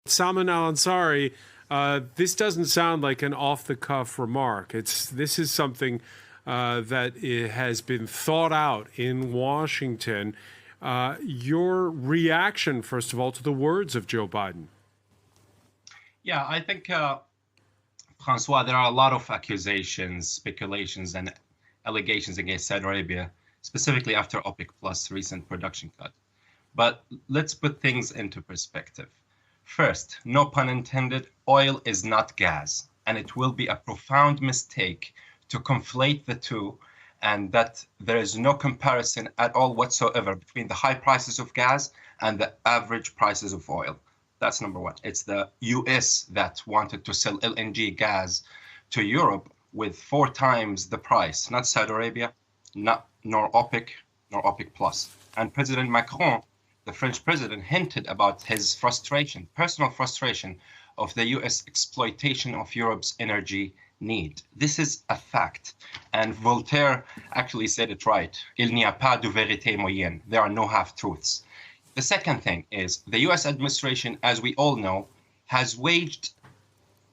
Salman al-Ansari, this doesn't sound like an off-the-cuff remark. This is something that has been thought out in Washington. Your reaction, first of all, to the words of Joe Biden? Yeah, I think, Francois, there are a lot of accusations, speculations, and allegations against Saudi Arabia, specifically after OPEC Plus recent production cut. But let's put things into perspective. First, no pun intended, oil is not gas, and it will be a profound mistake to conflate the two, and that there is no comparison at all whatsoever between the high prices of gas and the average prices of oil. That's number one. It's the US that wanted to sell LNG gas to Europe with 4 times the price, not Saudi Arabia, nor OPEC, nor OPEC Plus. And President Macron, the French president, hinted about his frustration, personal frustration of the US exploitation of Europe's energy need. This is a fact. And Voltaire actually said it right. Il n'y a pas de vérité moyenne. There are no half-truths. The second thing is the US administration, as we all know, has waged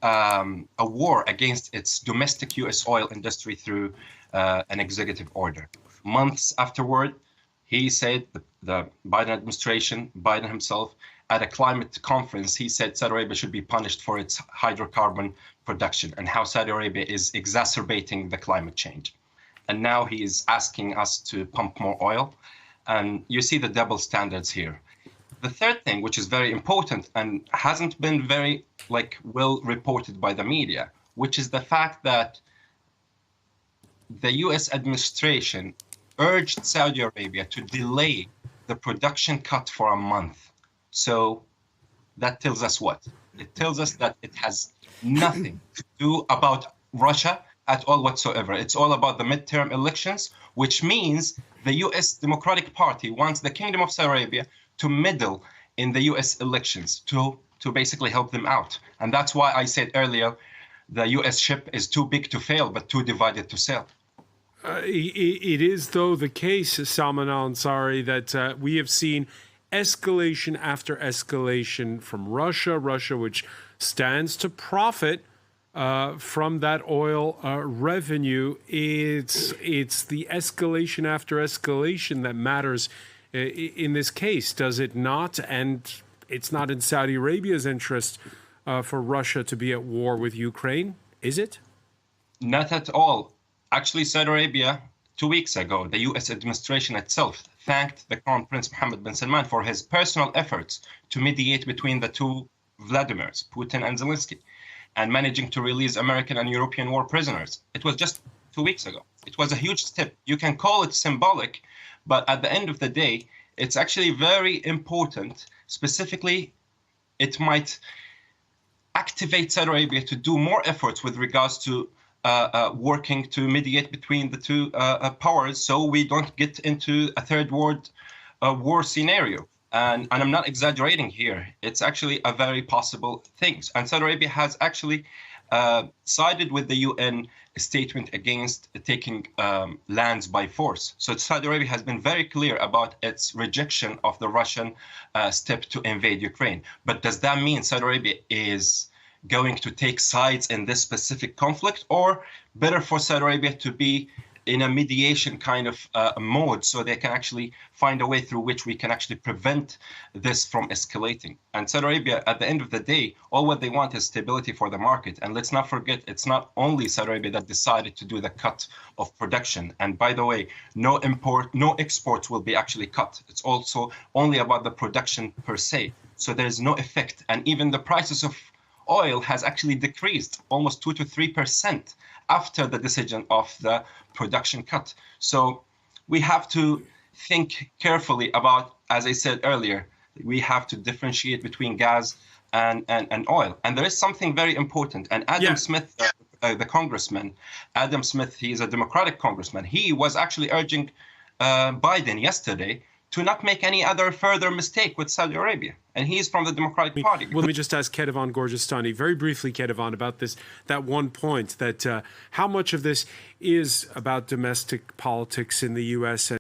a war against its domestic US oil industry through an executive order. Months afterward, he said, the Biden administration, Biden himself, at a climate conference, he said Saudi Arabia should be punished for its hydrocarbon production and how Saudi Arabia is exacerbating the climate change. And now he is asking us to pump more oil. And you see the double standards here. The third thing, which is very important and hasn't been very well reported by the media, which is the fact that the US administration urged Saudi Arabia to delay the production cut for a month. So that tells us what? It tells us that it has nothing to do about Russia at all whatsoever. It's all about the midterm elections, which means the US Democratic Party wants the Kingdom of Saudi Arabia to meddle in the US elections to basically help them out. And that's why I said earlier, the US ship is too big to fail, but too divided to sail. It is, though, the case, Salman al-Ansari, that we have seen escalation after escalation from Russia, which stands to profit from that oil revenue. It's the escalation after escalation that matters in this case, does it not? And it's not in Saudi Arabia's interest for Russia to be at war with Ukraine, is it? Not at all. Actually, Saudi Arabia, 2 weeks ago, the US administration itself thanked the Crown Prince Mohammed bin Salman for his personal efforts to mediate between the two Vladimirs, Putin and Zelensky, and managing to release American and European war prisoners. It was just 2 weeks ago. It was a huge step. You can call it symbolic, but at the end of the day, it's actually very important. Specifically, it might activate Saudi Arabia to do more efforts with regards to working to mediate between the two powers, so we don't get into a third world war scenario. And I'm not exaggerating here. It's actually a very possible thing. And Saudi Arabia has actually sided with the UN statement against taking lands by force. So Saudi Arabia has been very clear about its rejection of the Russian step to invade Ukraine. But does that mean Saudi Arabia is going to take sides in this specific conflict, or better for Saudi Arabia to be in a mediation kind of mode so they can actually find a way through which we can actually prevent this from escalating? And Saudi Arabia, at the end of the day, all what they want is stability for the market. And let's not forget, it's not only Saudi Arabia that decided to do the cut of production. And by the way, no exports will be actually cut. It's also only about the production per se. So there's no effect. And even the prices of oil has actually decreased almost 2 to 3% after the decision of the production cut. So we have to think carefully about, as I said earlier, we have to differentiate between gas and oil. And there is something very important. And Adam Smith, the congressman, Adam Smith, he is a Democratic congressman. He was actually urging Biden yesterday to not make any other further mistake with Saudi Arabia. And he's from the Democratic Party. Well, let me just ask Kedevan Gorjestani very briefly, Kedevan, about that one point, that how much of this is about domestic politics in the U.S.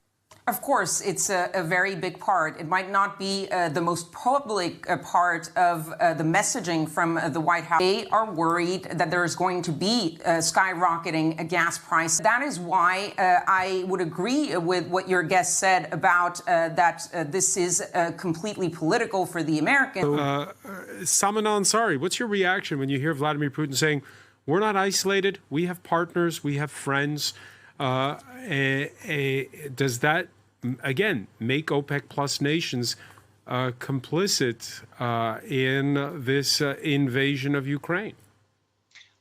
Of course, it's a very big part. It might not be the most public part of the messaging from the White House. They are worried that there is going to be skyrocketing gas price. That is why I would agree with what your guest said about that this is completely political for the Americans. Salman Ansari, what's your reaction when you hear Vladimir Putin saying, we're not isolated, we have partners, we have friends? Does that, again, make OPEC Plus nations complicit in this invasion of Ukraine?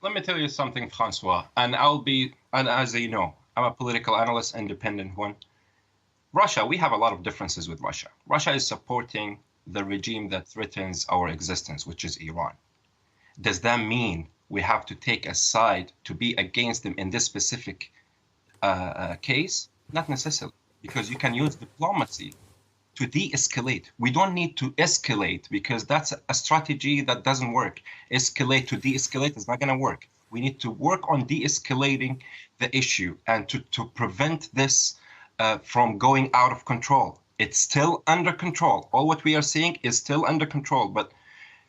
Let me tell you something, Francois, and as you know, I'm a political analyst, independent one. Russia, we have a lot of differences with Russia. Russia is supporting the regime that threatens our existence, which is Iran. Does that mean we have to take a side to be against them in this specific case? Not necessarily, because you can use diplomacy to de-escalate. We don't need to escalate because that's a strategy that doesn't work. Escalate to de-escalate is not going to work. We need to work on de-escalating the issue and to prevent this from going out of control. It's still under control. All what we are seeing is still under control, but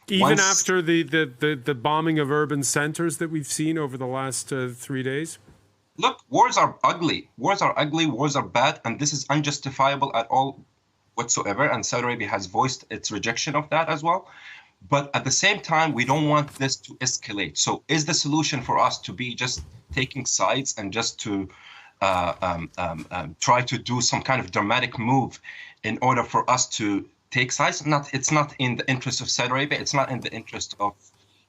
even after the bombing of urban centers that we've seen over the last 3 days? Look, wars are ugly. Wars are ugly. Wars are bad. And this is unjustifiable at all whatsoever. And Saudi Arabia has voiced its rejection of that as well. But at the same time, we don't want this to escalate. So is the solution for us to be just taking sides and just to try to do some kind of dramatic move in order for us to take sides? It's not in the interest of Saudi Arabia. It's not in the interest of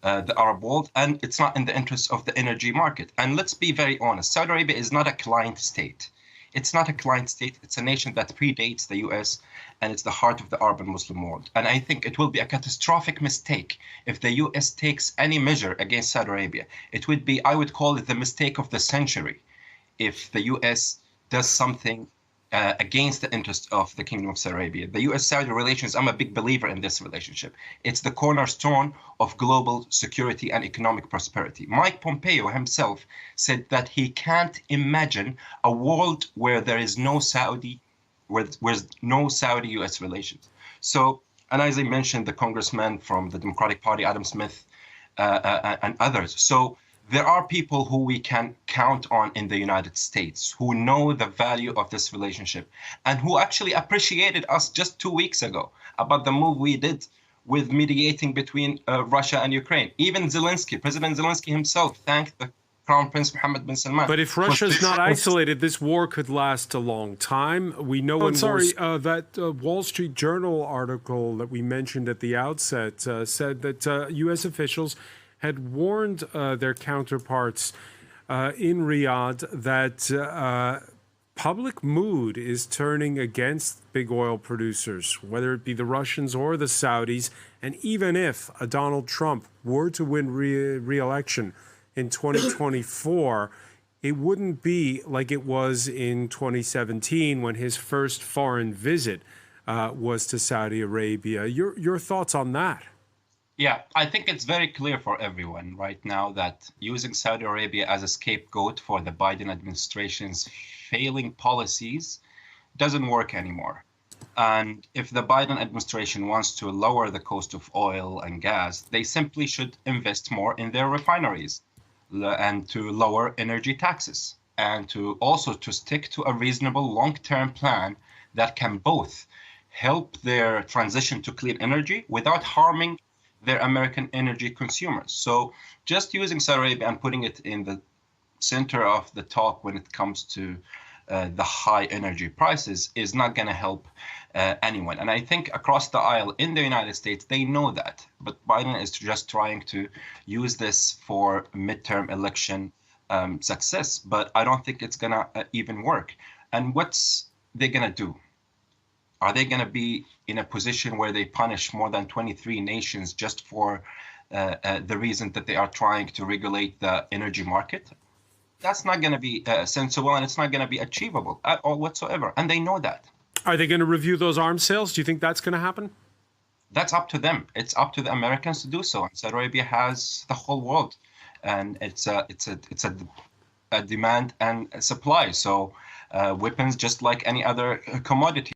the Arab world, and it's not in the interest of the energy market. And let's be very honest, Saudi Arabia is not a client state. It's not a client state. It's a nation that predates the US, and it's the heart of the Arab and Muslim world. And I think it will be a catastrophic mistake if the US takes any measure against Saudi Arabia. It would be, I would call it the mistake of the century, if the US does something against the interest of the Kingdom of Saudi Arabia. The US-Saudi relations, I'm a big believer in this relationship. It's the cornerstone of global security and economic prosperity. Mike Pompeo himself said that he can't imagine a world where there is no Saudi, where's no Saudi-US relations. So, and as I mentioned, the congressman from the Democratic Party, Adam Smith, and others. So there are people who we can count on in the United States who know the value of this relationship and who actually appreciated us just 2 weeks ago about the move we did with mediating between Russia and Ukraine. Even Zelensky, President Zelensky himself, thanked the Crown Prince Mohammed bin Salman. But if Russia's not isolated, this war could last a long time. We know that Wall Street Journal article that we mentioned at the outset said that U.S. officials had warned their counterparts in Riyadh that public mood is turning against big oil producers, whether it be the Russians or the Saudis. And even if Donald Trump were to win re-election in 2024, it wouldn't be like it was in 2017 when his first foreign visit was to Saudi Arabia. Your thoughts on that? Yeah, I think it's very clear for everyone right now that using Saudi Arabia as a scapegoat for the Biden administration's failing policies doesn't work anymore. And if the Biden administration wants to lower the cost of oil and gas, they simply should invest more in their refineries and to lower energy taxes and to also to stick to a reasonable long-term plan that can both help their transition to clean energy without harming their American energy consumers. So just using Saudi Arabia and putting it in the center of the talk when it comes to the high energy prices is not going to help anyone. And I think across the aisle in the United States, they know that. But Biden is just trying to use this for midterm election success. But I don't think it's going to even work. And what's they going to do? Are they going to be in a position where they punish more than 23 nations just for the reason that they are trying to regulate the energy market? That's not going to be sensible, and it's not going to be achievable at all whatsoever. And they know that. Are they going to review those arms sales? Do you think that's going to happen? That's up to them. It's up to the Americans to do so. And Saudi Arabia has the whole world, and it's a demand and a supply. So weapons just like any other commodity.